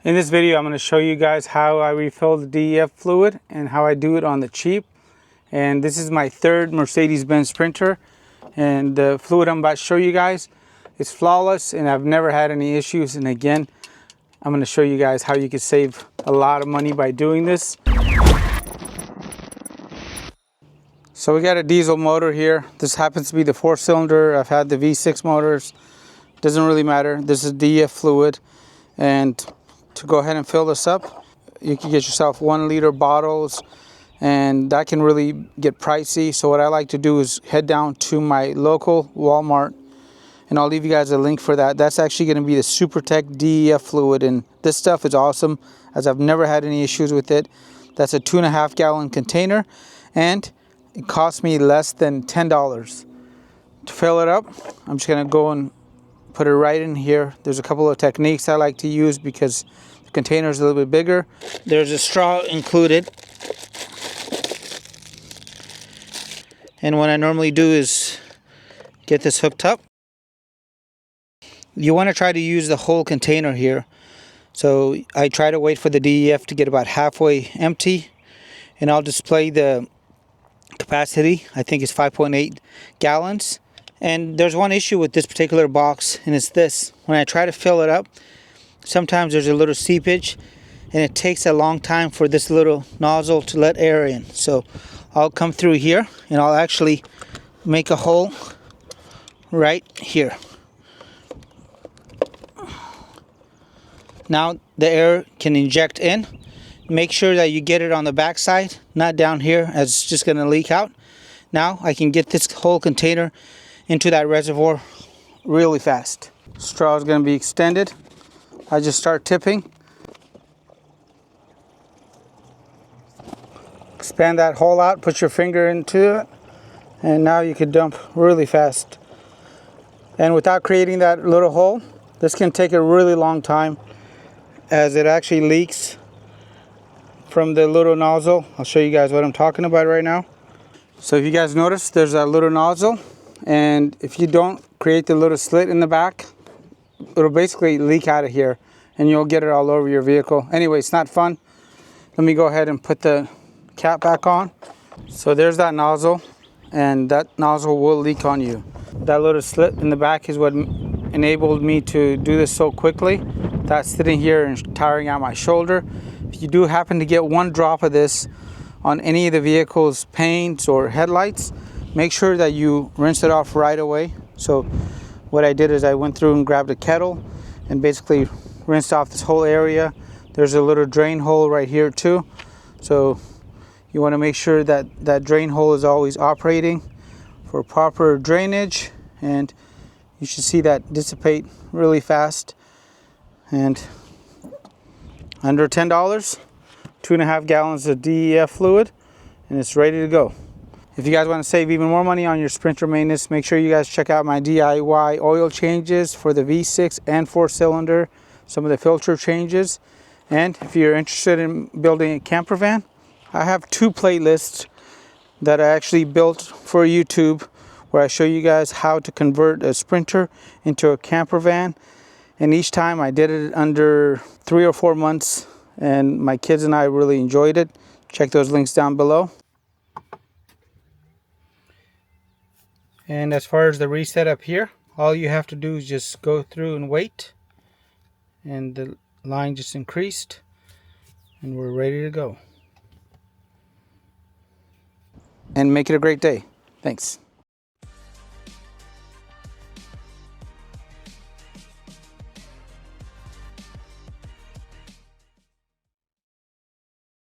In this video, I'm going to show you guys how I refill the DEF fluid and how I do it on the cheap. And this is my third Mercedes Benz Sprinter. And the fluid I'm about to show you guys is flawless and I've never had any issues. And again, I'm going to show you guys how you can save a lot of money by doing this. So we got a diesel motor here. This happens to be the 4-cylinder. I've had the V6 motors. Doesn't really matter. This is DEF fluid. And to go ahead and fill this up, you can get yourself 1 liter bottles, and that can really get pricey. So what I like to do is head down to my local Walmart, and I'll leave you guys a link for that. That's actually going to be the SuperTech DEF fluid, and this stuff is awesome as I've never had any issues with it. That's a 2.5 gallon container, and it cost me less than $10 to fill it up. I'm just going to go and put it right in here. There's a couple of techniques I like to use because the container is a little bit bigger. There's a straw included. And what I normally do is get this hooked up. You want to try to use the whole container here. So I try to wait for the DEF to get about halfway empty, and I'll display the capacity. I think it's 5.8 gallons. And there's one issue with this particular box, and it's this. When I try to fill it up, sometimes there's a little seepage, and it takes a long time for this little nozzle to let air in. So I'll come through here, and I'll actually make a hole right here. Now the air can inject in. Make sure that you get it on the back side, not down here, as it's just going to leak out. Now I can get this whole container into that reservoir really fast. Straw is going to be extended. I just start tipping. Expand that hole out, put your finger into it, and now you can dump really fast. And without creating that little hole, this can take a really long time as it actually leaks from the little nozzle. I'll show you guys what I'm talking about right now. So if you guys notice, there's a little nozzle. And if you don't create the little slit in the back, it'll basically leak out of here and you'll get it all over your vehicle. Anyway, it's not fun. Let me go ahead and put the cap back on. So there's that nozzle, and that nozzle will leak on you. That little slit in the back is what enabled me to do this so quickly. That's sitting here and tiring out my shoulder. If you do happen to get one drop of this on any of the vehicle's paints or headlights, make sure that you rinse it off right away. So what I did is I went through and grabbed a kettle and basically rinsed off this whole area. There's a little drain hole right here too. So you want to make sure that that drain hole is always operating for proper drainage, and you should see that dissipate really fast. And under $10, 2.5 gallons of DEF fluid, and it's ready to go. If you guys want to save even more money on your Sprinter maintenance, make sure you guys check out my DIY oil changes for the V6 and 4-cylinder, some of the filter changes. And if you're interested in building a camper van, I have 2 playlists that I actually built for YouTube where I show you guys how to convert a Sprinter into a camper van. And each time I did it under 3 or 4 months, and my kids and I really enjoyed it. Check those links down below. And as far as the reset up here, all you have to do is just go through and wait. And the line just increased. And we're ready to go. And make it a great day. Thanks.